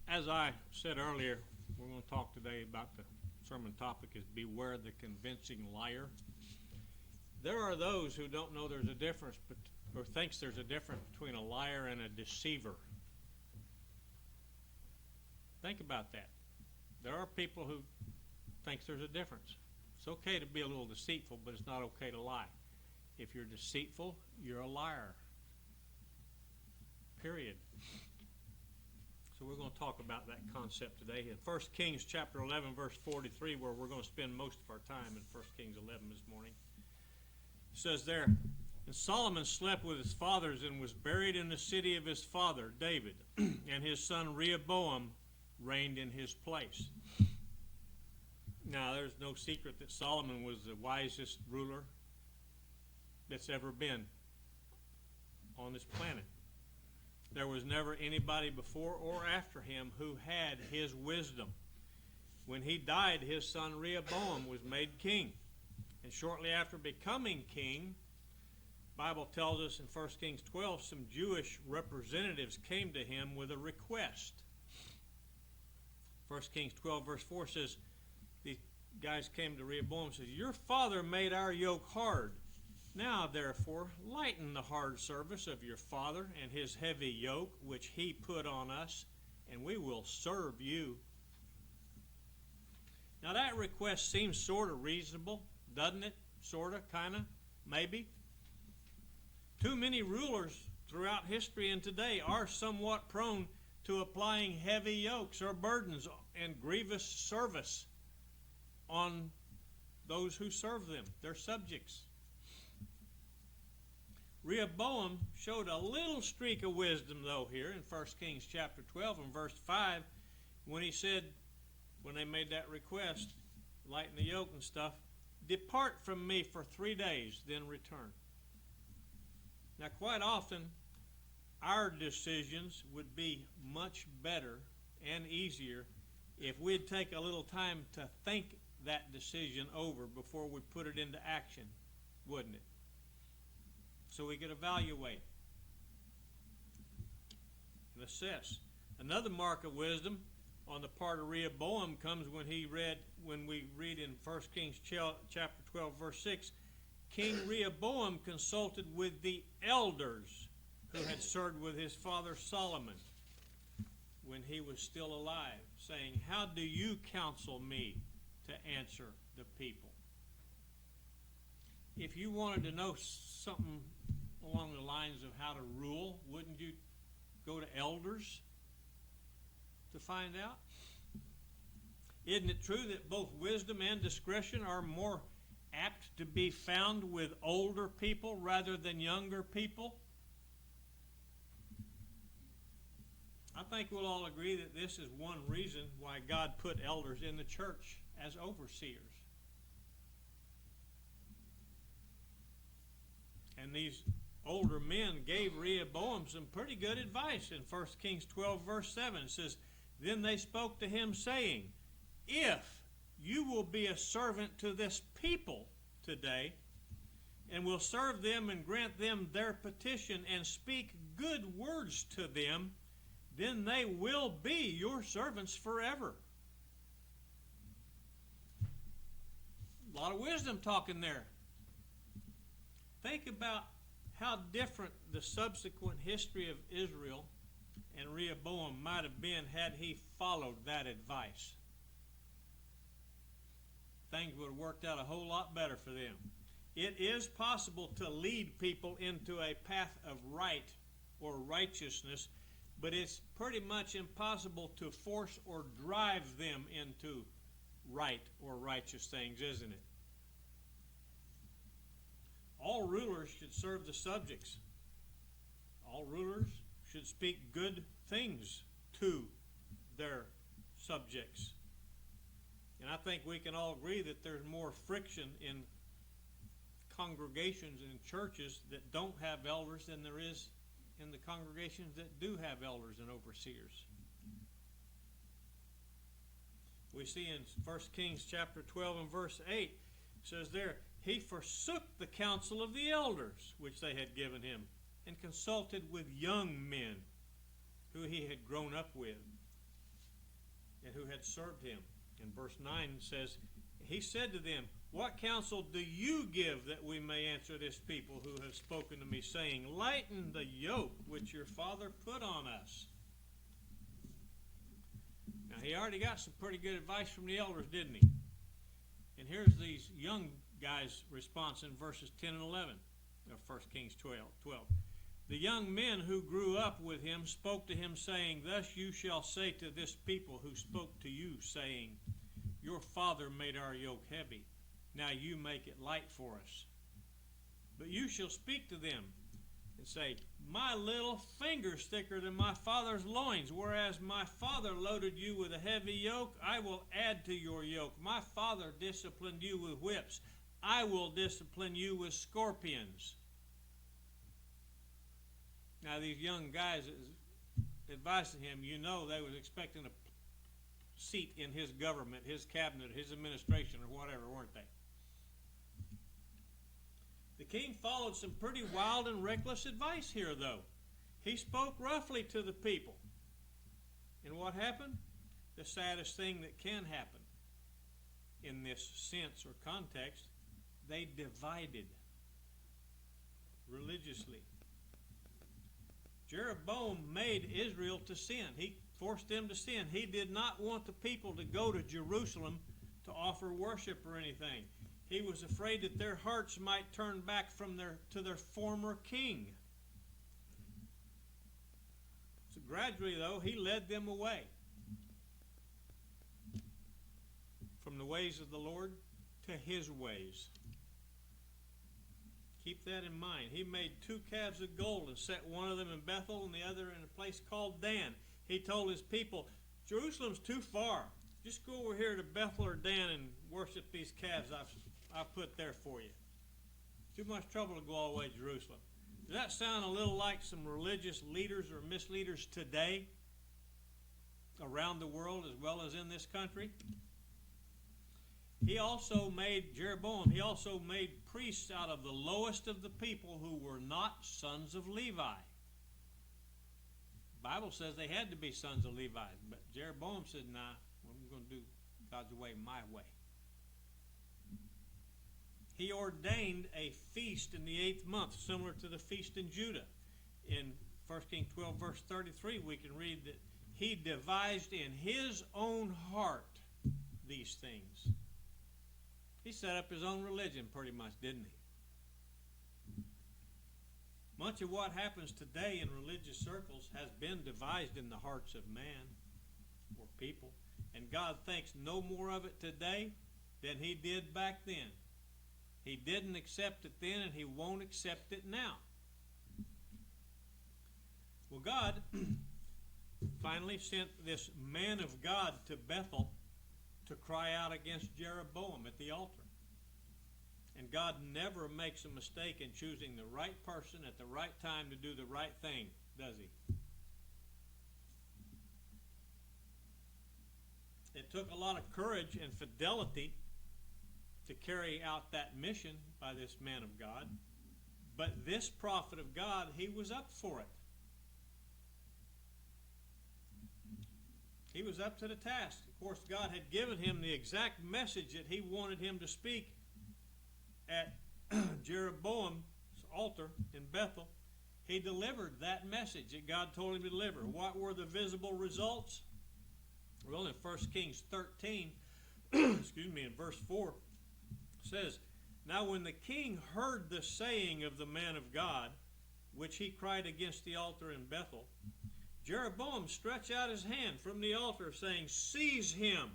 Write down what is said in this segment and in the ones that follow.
As I said earlier, we're going to talk today about the sermon topic is beware the convincing liar. There are those who don't know there's a difference, or thinks there's a difference between a liar and a deceiver. Think about that. There are people who think there's a difference. It's okay to be a little deceitful, but it's not okay to lie. If you're deceitful, you're a liar. Period. So we're going to talk about that concept today in 1 Kings chapter 11, verse 43, where we're going to spend most of our time in 1 Kings 11 this morning. It says there, and Solomon slept with his fathers and was buried in the city of his father, David, and his son Rehoboam reigned in his place. Now, there's no secret that Solomon was the wisest ruler that's ever been on this planet. There was never anybody before or after him who had his wisdom. When he died, his son Rehoboam was made king. And shortly after becoming king, the Bible tells us in 1 Kings 12, some Jewish representatives came to him with a request. 1 Kings 12, verse 4 says, these guys came to Rehoboam and says, your father made our yoke hard. Now, therefore, lighten the hard service of your father and his heavy yoke, which he put on us, and we will serve you. Now, that request seems sort of reasonable, doesn't it? Sort of, kind of, maybe. Too many rulers throughout history and today are somewhat prone to applying heavy yokes or burdens and grievous service on those who serve them, their subjects. Rehoboam showed a little streak of wisdom, though, here in 1 Kings chapter 12 and verse 5, when he said, when they made that request, lighten the yoke and stuff, depart from me for 3 days, then return. Now, quite often, our decisions would be much better and easier if we'd take a little time to think that decision over before we put it into action, wouldn't it? So we could evaluate and assess. Another mark of wisdom on the part of Rehoboam comes when we read in 1 Kings chapter 12, verse 6, King Rehoboam consulted with the elders who had served with his father Solomon when he was still alive, saying, how do you counsel me to answer the people? If you wanted to know something along the lines of how to rule, wouldn't you go to elders to find out? Isn't it true that both wisdom and discretion are more apt to be found with older people rather than younger people? I think we'll all agree that this is one reason why God put elders in the church as overseers. And these older men gave Rehoboam some pretty good advice in 1 Kings 12, verse 7. It says, then they spoke to him, saying, if you will be a servant to this people today, and will serve them and grant them their petition, and speak good words to them, then they will be your servants forever. A lot of wisdom talking there. Think about how different the subsequent history of Israel and Rehoboam might have been had he followed that advice. Things would have worked out a whole lot better for them. It is possible to lead people into a path of right or righteousness, but it's pretty much impossible to force or drive them into right or righteous things, isn't it? All rulers should serve the subjects. All rulers should speak good things to their subjects. And I think we can all agree that there's more friction in congregations and churches that don't have elders than there is in the congregations that do have elders and overseers. We see in 1 Kings chapter 12 and verse 8, it says there, he forsook the counsel of the elders which they had given him, and consulted with young men who he had grown up with and who had served him. And verse 9 says, he said to them, what counsel do you give that we may answer this people who have spoken to me, saying, lighten the yoke which your father put on us? Now, he already got some pretty good advice from the elders, didn't he? And here's these young guys' response in verses 10 and 11 of 1 Kings 12. The young men who grew up with him spoke to him, saying, thus you shall say to this people who spoke to you, saying, your father made our yoke heavy. Now you make it light for us. But you shall speak to them and say, my little finger's thicker than my father's loins, whereas my father loaded you with a heavy yoke. I will add to your yoke. My father disciplined you with whips. I will discipline you with scorpions. Now these young guys advising him, you know they was expecting a seat in his government, his cabinet, his administration, or whatever, weren't they? The king followed some pretty wild and reckless advice here, though. He spoke roughly to the people. And what happened? The saddest thing that can happen in this sense or context, they divided religiously. Jeroboam made Israel to sin. He forced them to sin. He did not want the people to go to Jerusalem to offer worship or anything. He was afraid that their hearts might turn back to their former king. So gradually, though, he led them away from the ways of the Lord to his ways. Keep that in mind. He made 2 calves of gold and set one of them in Bethel and the other in a place called Dan. He told his people, Jerusalem's too far. Just go over here to Bethel or Dan and worship these calves I've put there for you. Too much trouble to go all the way to Jerusalem. Does that sound a little like some religious leaders or misleaders today around the world as well as in this country? Jeroboam made priests out of the lowest of the people who were not sons of Levi. The Bible says they had to be sons of Levi, but Jeroboam said, nah, I'm going to do God's way my way. He ordained a feast in the 8th month, similar to the feast in Judah. In 1 Kings 12, verse 33, we can read that he devised in his own heart these things. He set up his own religion pretty much, didn't he? Much of what happens today in religious circles has been devised in the hearts of man or people. And God thinks no more of it today than he did back then. He didn't accept it then, and he won't accept it now. Well, God finally sent this man of God to Bethel to cry out against Jeroboam at the altar. And God never makes a mistake in choosing the right person at the right time to do the right thing, does he? It took a lot of courage and fidelity to carry out that mission by this man of God. But this prophet of God, he was up for it. He was up to the task. Of course, God had given him the exact message that he wanted him to speak at Jeroboam's altar in Bethel. He delivered that message that God told him to deliver. What were the visible results? Well, in 1 Kings 13, in verse 4, says, now when the king heard the saying of the man of God, which he cried against the altar in Bethel, Jeroboam stretched out his hand from the altar, saying, seize him.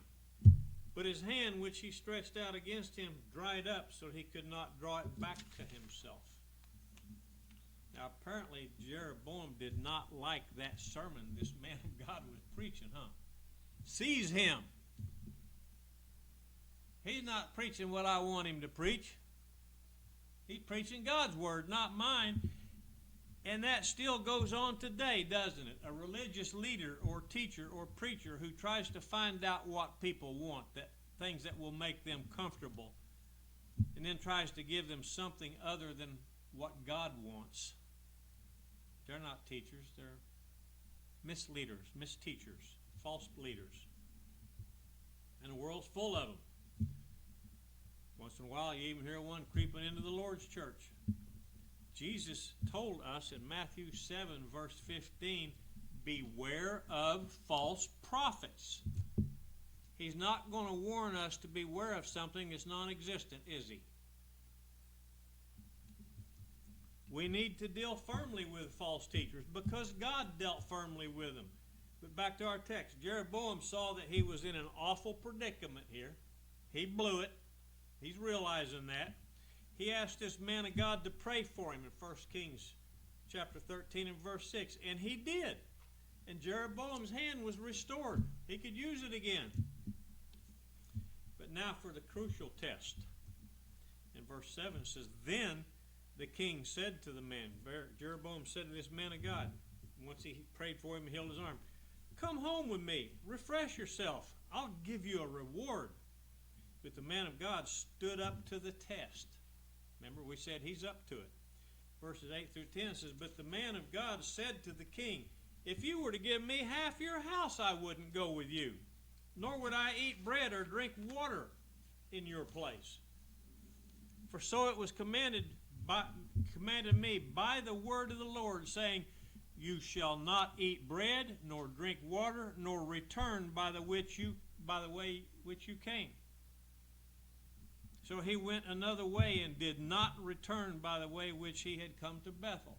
But his hand which he stretched out against him dried up, so he could not draw it back to himself. Now apparently Jeroboam did not like that sermon this man of God was preaching, huh? Seize him. He's not preaching what I want him to preach. He's preaching God's word, not mine. And that still goes on today, doesn't it? A religious leader or teacher or preacher who tries to find out what people want, that things that will make them comfortable, and then tries to give them something other than what God wants. They're not teachers. They're misleaders, misteachers, false leaders. And the world's full of them. Once in a while, you even hear one creeping into the Lord's church. Jesus told us in Matthew 7, verse 15, beware of false prophets. He's not going to warn us to beware of something that's non-existent, is he? We need to deal firmly with false teachers because God dealt firmly with them. But back to our text. Jeroboam saw that he was in an awful predicament here. He blew it. He's realizing that. He asked this man of God to pray for him in 1 Kings chapter 13 and verse 6. And he did. And Jeroboam's hand was restored. He could use it again. But now for the crucial test. In verse 7 it says, then the king said to the man, Jeroboam said to this man of God, once he prayed for him and healed his arm, come home with me, refresh yourself, I'll give you a reward. But the man of God stood up to the test. Remember, we said he's up to it. Verses 8 through 10 says, but the man of God said to the king, if you were to give me half your house, I wouldn't go with you, nor would I eat bread or drink water in your place. For so it was commanded me by the word of the Lord, saying, you shall not eat bread, nor drink water, nor return by the way which you came. So he went another way and did not return by the way which he had come to Bethel.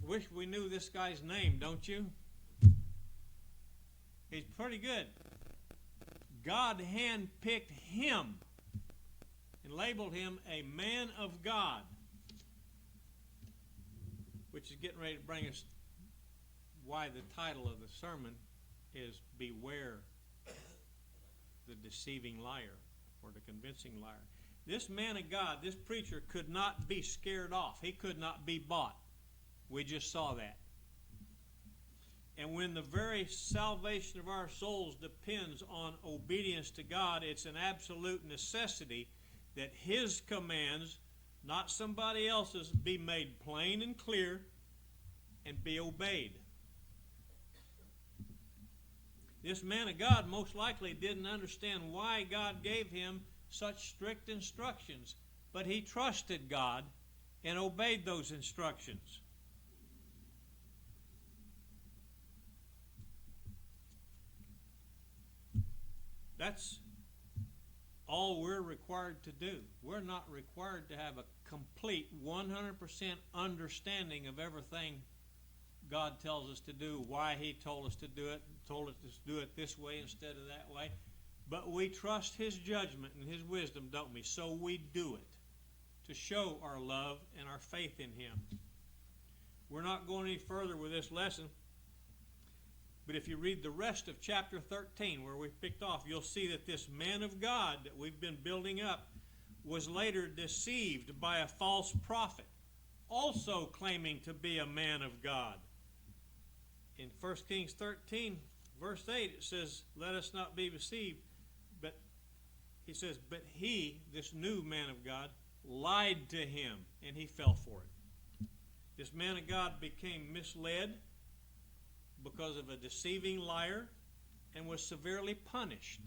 Wish we knew this guy's name, don't you? He's pretty good. God handpicked him and labeled him a man of God, which is getting ready to bring us why the title of the sermon is Beware the Deceiving Liar, or the Convincing Liar. This man of God, this preacher, could not be scared off. He could not be bought. We just saw that. And when the very salvation of our souls depends on obedience to God, it's an absolute necessity that his commands, not somebody else's, be made plain and clear and be obeyed. This man of God most likely didn't understand why God gave him such strict instructions, but he trusted God and obeyed those instructions. That's all we're required to do. We're not required to have a complete 100% understanding of everything God tells us to do, why he told us to do it, told us to do it this way instead of that way. But we trust his judgment and his wisdom, don't we? So we do it to show our love and our faith in him. We're not going any further with this lesson. But if you read the rest of chapter 13, where we picked off, you'll see that this man of God that we've been building up was later deceived by a false prophet, also claiming to be a man of God. In 1 Kings 13, verse 8, it says, let us not be deceived. But he says, but he, this new man of God, lied to him, and he fell for it. This man of God became misled because of a deceiving liar and was severely punished.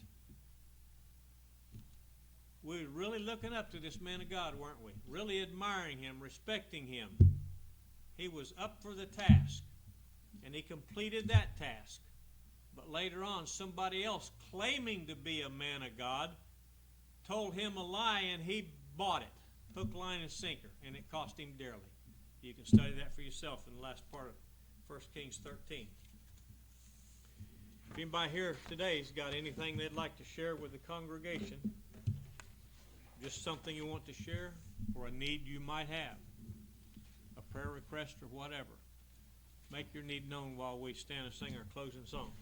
We were really looking up to this man of God, weren't we? Really admiring him, respecting him. He was up for the task, and he completed that task. But later on, somebody else claiming to be a man of God told him a lie, and he bought it, hook, line, and sinker, and it cost him dearly. You can study that for yourself in the last part of 1 Kings 13. If anybody here today has got anything they'd like to share with the congregation, just something you want to share, or a need you might have, a prayer request or whatever, make your need known while we stand and sing our closing song.